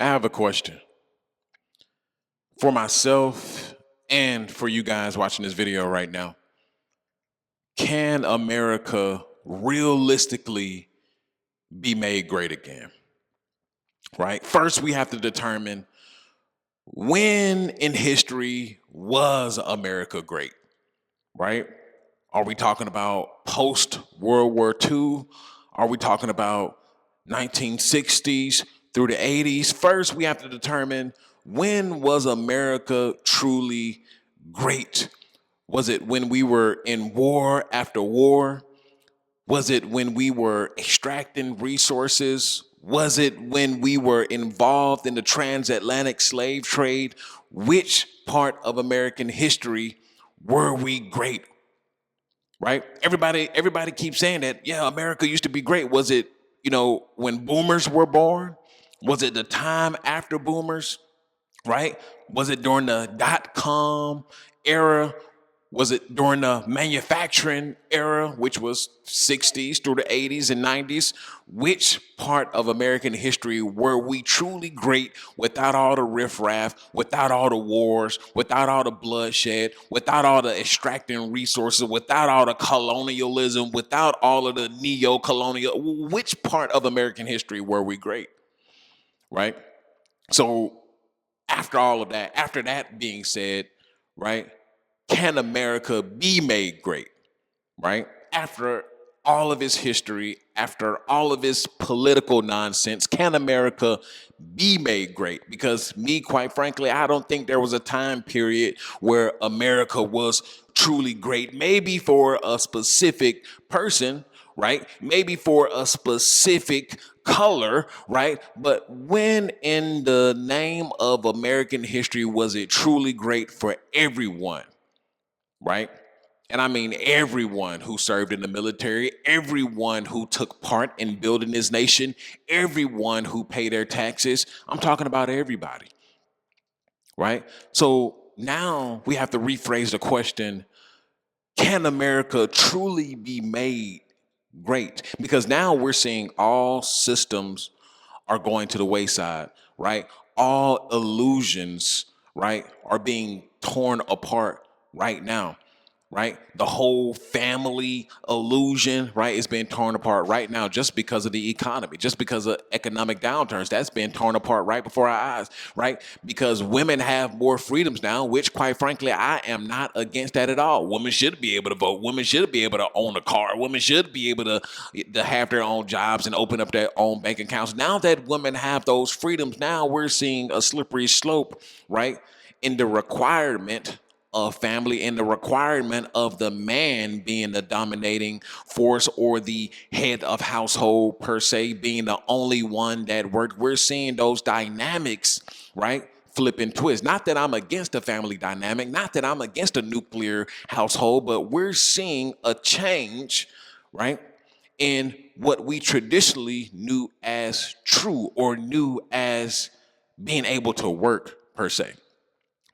I have a question for myself and for you guys watching this video right now. Can America realistically be made great again? Right? First, we have to determine when in history was America great, right? Are we talking about post World War II? Are we talking about 1960s through the 80s? First, we have to determine when was America truly great? Was it when we were in war after war? Was it when we were extracting resources? Was it when we were involved in the transatlantic slave trade? Which part of American history were we great? Right? Everybody keeps saying that, yeah, America used to be great. Was it, when boomers were born? Was it the time after boomers? Right? Was it during the dot-com era? Was it during the manufacturing era, which was 60s through the 80s and 90s? Which part of American history were we truly great without all the riffraff, without all the wars, without all the bloodshed, without all the extracting resources, without all the colonialism, without all of the neo-colonial? Which part of American history were we great? Right? So after all of that, after that being said, right, can America be made great, right? After all of its history, after all of its political nonsense, can America be made great? Because me, quite frankly, I don't think there was a time period where America was truly great. Maybe for a specific person, right? Maybe for a specific color, right? But when in the name of American history was it truly great for everyone, right? And I mean everyone who served in the military, everyone who took part in building this nation, everyone who paid their taxes. I'm talking about everybody, right? So now we have to rephrase the question, can America truly be made great? Because now we're seeing all systems are going to the wayside, right? All illusions, right, are being torn apart right now, right? The whole family illusion, right, is being torn apart right now just because of the economy, just because of economic downturns. That's been torn apart right before our eyes, right? Because women have more freedoms now, which, quite frankly, I am not against that at all. Women should be able to vote. Women should be able to own a car. Women should be able to have their own jobs and open up their own bank accounts. Now that women have those freedoms, now we're seeing a slippery slope, right, in the requirement of family and the requirement of the man being the dominating force or the head of household per se, being the only one that worked. We're seeing those dynamics, right, flip and twist. Not that I'm against the family dynamic, not that I'm against a nuclear household, but we're seeing a change, right, in what we traditionally knew as true or knew as being able to work per se,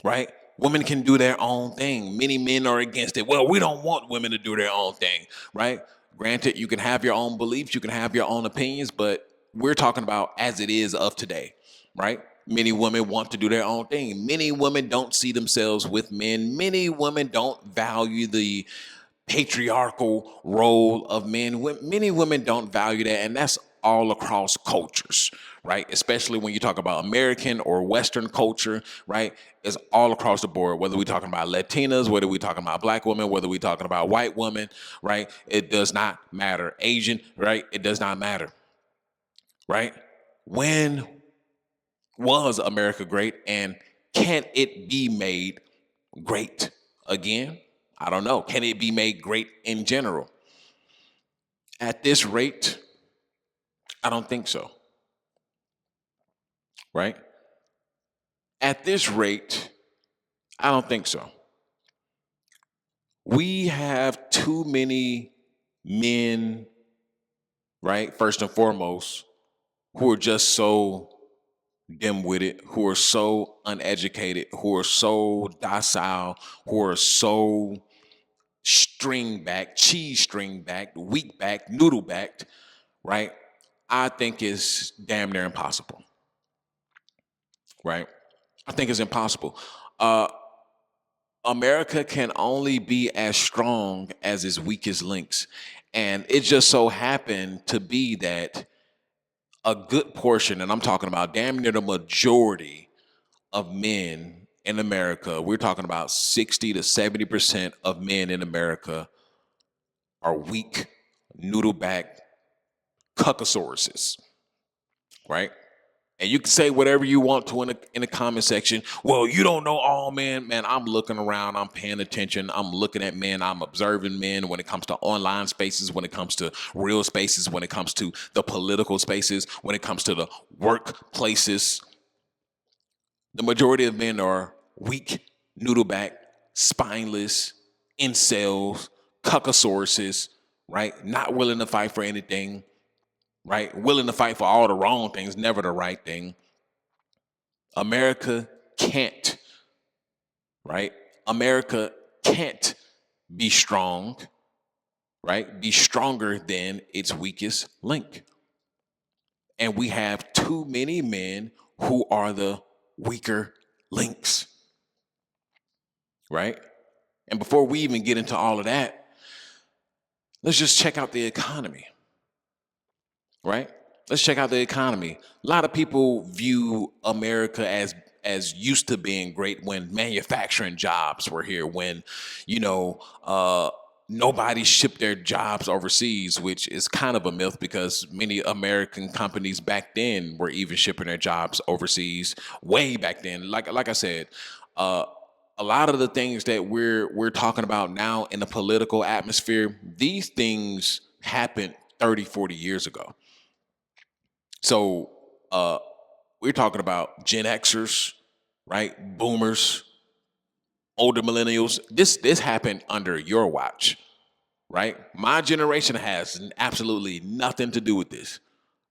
right? Women can do their own thing. Many men are against it. Well, we don't want women to do their own thing, right? Granted, you can have your own beliefs, you can have your own opinions, but we're talking about as it is of today, right? Many women want to do their own thing. Many women don't see themselves with men. Many women don't value the patriarchal role of men. Many women don't value that, and that's all across cultures, right? Especially when you talk about American or Western culture, right? It's all across the board, whether we're talking about Latinas, whether we're talking about Black women, whether we're talking about white women, right? It does not matter. Asian, right? It does not matter, right? When was America great, and can it be made great again? I don't know. Can it be made great in general? At this rate, I don't think so, right? At this rate, I don't think so. We have too many men, right? First and foremost, who are just so dim-witted, who are so uneducated, who are so docile, who are so cheese string backed, weak backed, noodle backed, right? I think it's damn near impossible. right? I think it's impossible. Uh, America can only be as strong as its weakest links. And it just so happened to be that a good portion, and I'm talking about damn near the majority of men in America, we're talking about 60 to 70% of men in America are weak, noodle back cuckosauruses, right? And you can say whatever you want to in the comment section. Well, you don't know all men. Man, I'm looking around. I'm paying attention. I'm looking at men. I'm observing men when it comes to online spaces, when it comes to real spaces, when it comes to the political spaces, when it comes to the workplaces. The majority of men are weak, noodleback, spineless, incels, cuckosauruses, right? Not willing to fight for anything, right? Willing to fight for all the wrong things, never the right thing. America can't, right? America can't be strong, right? Be stronger than its weakest link. And we have too many men who are the weaker links, right? And before we even get into all of that, let's just check out the economy, right? Let's check out the economy. A lot of people view America as used to being great when manufacturing jobs were here, when you know nobody shipped their jobs overseas, which is kind of a myth because many American companies back then were even shipping their jobs overseas way back then. Like I said, uh, a lot of the things that we're talking about now in the political atmosphere, these things happened 30, 40 years ago. So uh, we're talking about Gen Xers, right? Boomers, older millennials. This happened under your watch, right? My generation has absolutely nothing to do with this,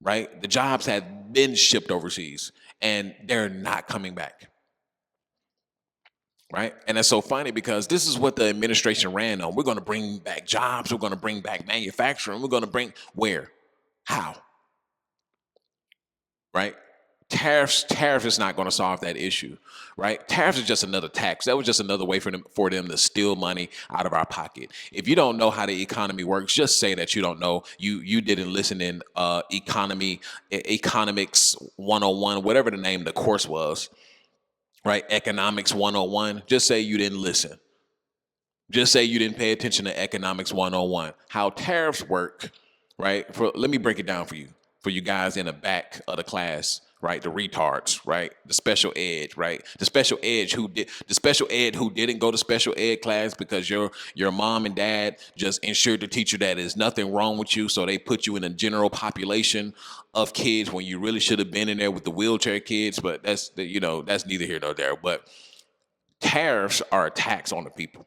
right? The jobs had been shipped overseas and they're not coming back, right? And that's so funny because this is what the administration ran on. We're going to bring back jobs. We're going to bring back manufacturing. We're going to bring where? How? Right? Tariffs is not going to solve that issue, right? Tariffs is just another tax. That was just another way for them to steal money out of our pocket. If you don't know how the economy works, just say that you don't know. You didn't listen in economics 101, whatever the name of the course was, right? Economics 101. Just say you didn't listen. Just say you didn't pay attention to economics 101. How tariffs work, right? Let me break it down for you guys in the back of the class, right? The retards, right? The special ed, right? The special ed who didn't go to special ed class because your mom and dad just ensured the teacher that there's nothing wrong with you, so they put you in a general population of kids when you really should have been in there with the wheelchair kids. But that's neither here nor there. But tariffs are a tax on the people,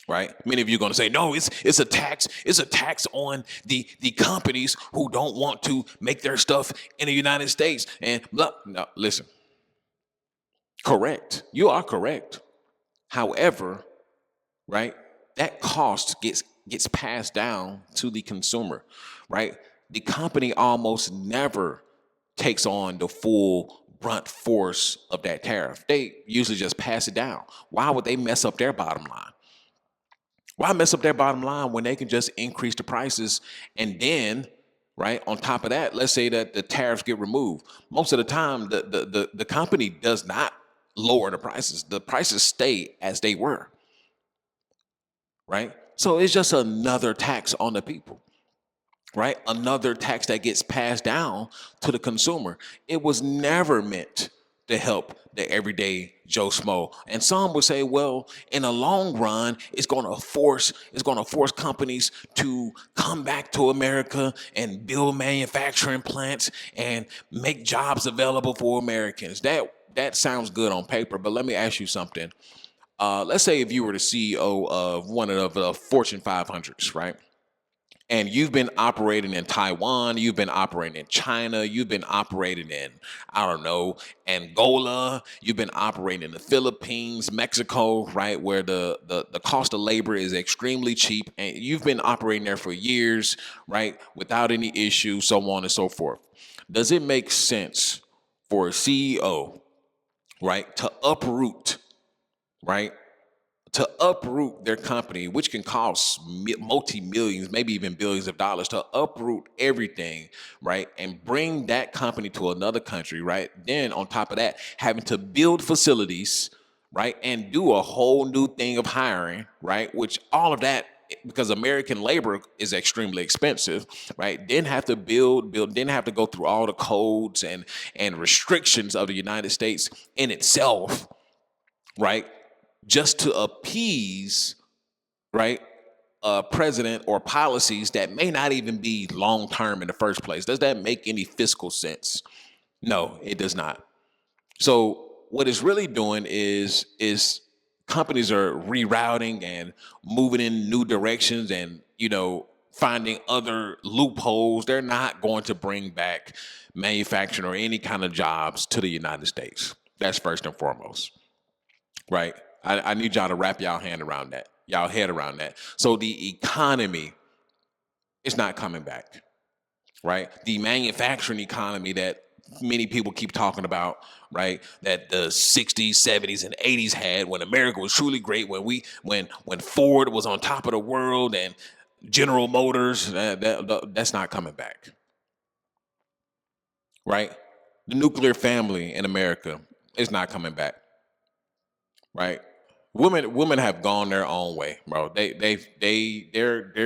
right? Many of you are going to say, no, it's a tax. It's a tax on the companies who don't want to make their stuff in the United States. And blah. No, listen. Correct. You are correct. However, right, that cost gets passed down to the consumer, right? The company almost never takes on the full brunt force of that tariff. They usually just pass it down. Why would they mess up their bottom line? Why mess up their bottom line when they can just increase the prices and then, right, on top of that, let's say that the tariffs get removed. Most of the time, the company does not lower the prices. The prices stay as they were, right? So it's just another tax on the people, right? Another tax that gets passed down to the consumer. It was never meant to help the everyday Joe Schmo. And some would say, well, in the long run, it's going to force companies to come back to America and build manufacturing plants and make jobs available for Americans. That sounds good on paper, but let me ask you something. Let's say if you were the CEO of one of the Fortune 500s, right? And you've been operating in Taiwan, you've been operating in China, you've been operating in, I don't know, Angola, you've been operating in the Philippines, Mexico, right, where the cost of labor is extremely cheap, and you've been operating there for years, right, without any issue, so on and so forth. Does it make sense for a CEO right? To uproot, right? To uproot their company, which can cost multi-millions, maybe even billions of dollars, to uproot everything, right? And bring that company to another country, right? Then on top of that, having to build facilities, right? And do a whole new thing of hiring, right? Which all of that, because American labor is extremely expensive, right? Then have to build, then have to go through all the codes and restrictions of the United States in itself, right? Just to appease, right, a president or policies that may not even be long term in the first place. Does that make any fiscal sense? No, it does not. So what it's really doing is companies are rerouting and moving in new directions and finding other loopholes. They're not going to bring back manufacturing or any kind of jobs to the United States. That's first and foremost, right? I need y'all to wrap y'all head around that. So the economy is not coming back, right? The manufacturing economy that many people keep talking about, right? That the 60s, 70s, and 80s had, when America was truly great, when Ford was on top of the world and General Motors, that's not coming back, right? The nuclear family in America is not coming back, right? Women have gone their own way, bro. They're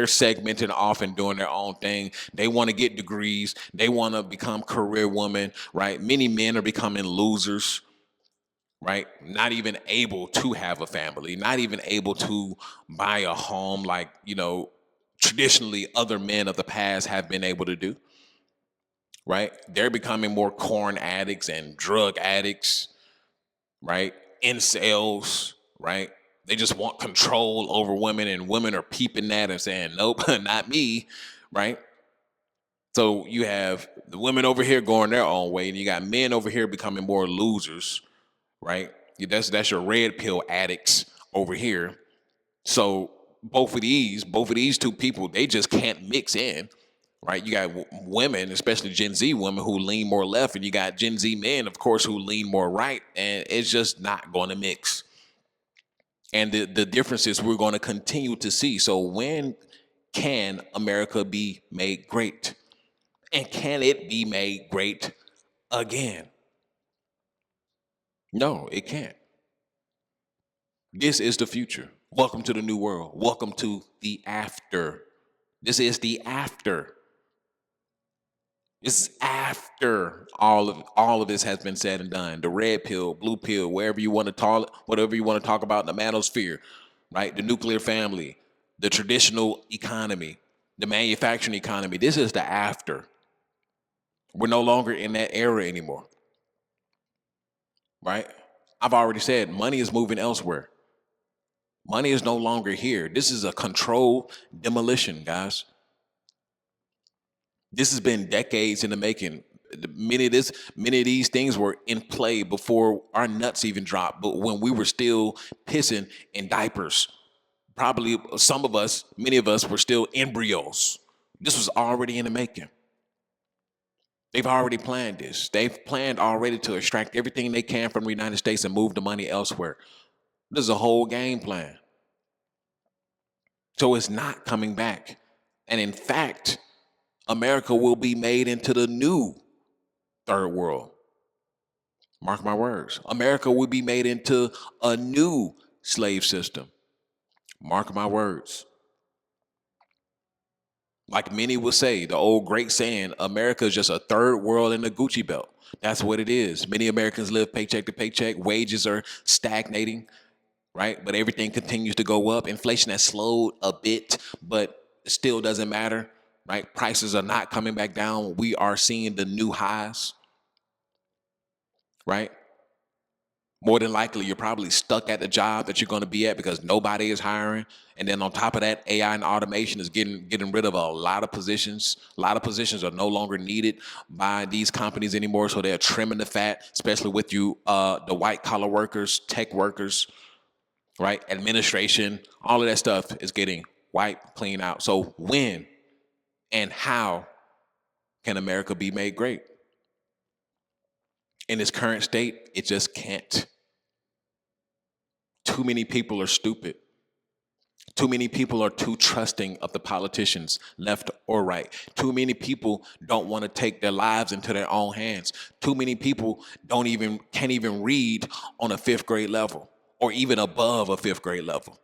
segmenting off and doing their own thing. They want to get degrees. They want to become career women, right? Many men are becoming losers, right? Not even able to have a family, not even able to buy a home like, traditionally other men of the past have been able to do, right? They're becoming more corn addicts and drug addicts, right? Incels, right? They just want control over women, and women are peeping that and saying, nope, not me, right? So you have the women over here going their own way, and you got men over here becoming more losers, right? That's your red pill addicts over here. So both of these two people, they just can't mix in, right? You got women, especially Gen Z women, who lean more left, and you got Gen Z men, of course, who lean more right, and it's just not going to mix. And the differences we're going to continue to see. So when can America be made great? And can it be made great again? No, it can't. This is the future. Welcome to the new world. Welcome to the after. This is the after. This is after all of this has been said and done. The red pill, blue pill, wherever you want to call it, whatever you want to talk about, the manosphere, right? The nuclear family, the traditional economy, the manufacturing economy. This is the after. We're no longer in that era anymore, right? I've already said money is moving elsewhere. Money is no longer here. This is a controlled demolition, guys. This has been decades in the making. Many of these things were in play before our nuts even dropped. But when we were still pissing in diapers, probably many of us were still embryos. This was already in the making. They've already planned this. They've planned already to extract everything they can from the United States and move the money elsewhere. This is a whole game plan. So it's not coming back. And in fact, America will be made into the new third world. Mark my words. America will be made into a new slave system. Mark my words. Like many will say, the old great saying, America is just a third world in a Gucci belt. That's what it is. Many Americans live paycheck to paycheck. Wages are stagnating, right? But everything continues to go up. Inflation has slowed a bit, but it still doesn't matter, right? Prices are not coming back down. We are seeing the new highs, right? More than likely, you're probably stuck at the job that you're going to be at because nobody is hiring. And then on top of that, AI and automation is getting rid of a lot of positions. A lot of positions are no longer needed by these companies anymore. So they're trimming the fat, especially with the white collar workers, tech workers, right? Administration, all of that stuff is getting wiped clean out. So when and how can America be made great? In its current state, it just can't. Too many people are stupid. Too many people are too trusting of the politicians, left or right. Too many people don't want to take their lives into their own hands. Too many people can't even read on a fifth grade level or even above a fifth grade level.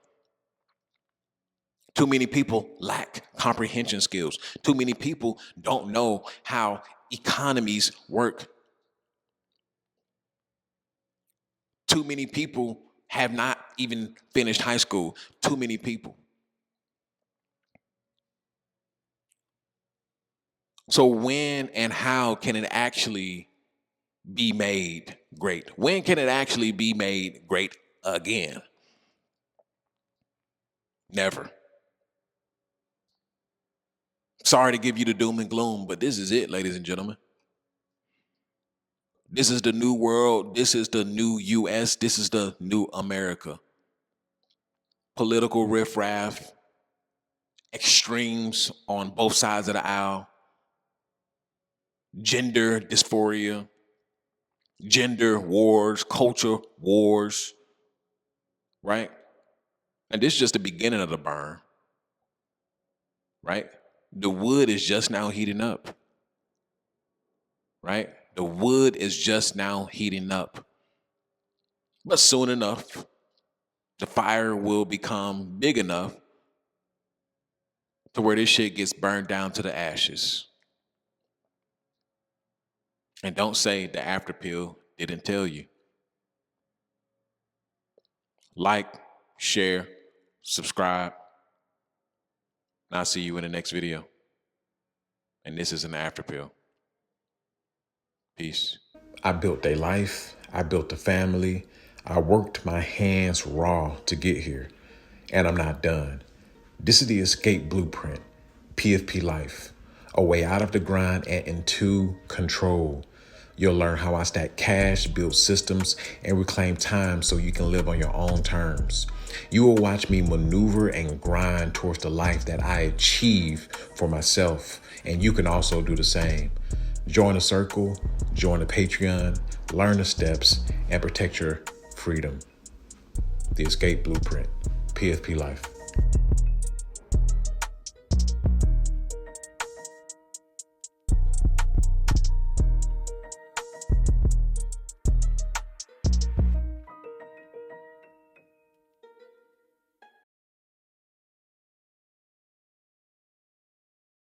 Too many people lack comprehension skills. Too many people don't know how economies work. Too many people have not even finished high school. Too many people. So when and how can it actually be made great? When can it actually be made great again? Never. Sorry to give you the doom and gloom, but this is it, ladies and gentlemen. This is the new world. This is the new US. This is the new America. Political riffraff, extremes on both sides of the aisle, gender dysphoria, gender wars, culture wars, right? And this is just the beginning of the burn, right? The wood is just now heating up, right? The wood is just now heating up. But soon enough, the fire will become big enough to where this shit gets burned down to the ashes. And don't say the after pill didn't tell you. Like, share, subscribe, and I'll see you in the next video. And this is an after pill. Peace. I built a life. I built a family. I worked my hands raw to get here. And I'm not done. This is the escape blueprint. PFP life. A way out of the grind and into control. You'll learn how I stack cash, build systems, and reclaim time so you can live on your own terms. You will watch me maneuver and grind towards the life that I achieve for myself, and you can also do the same. Join the circle, join the Patreon, learn the steps, and protect your freedom. The Escape Blueprint, PFP Life.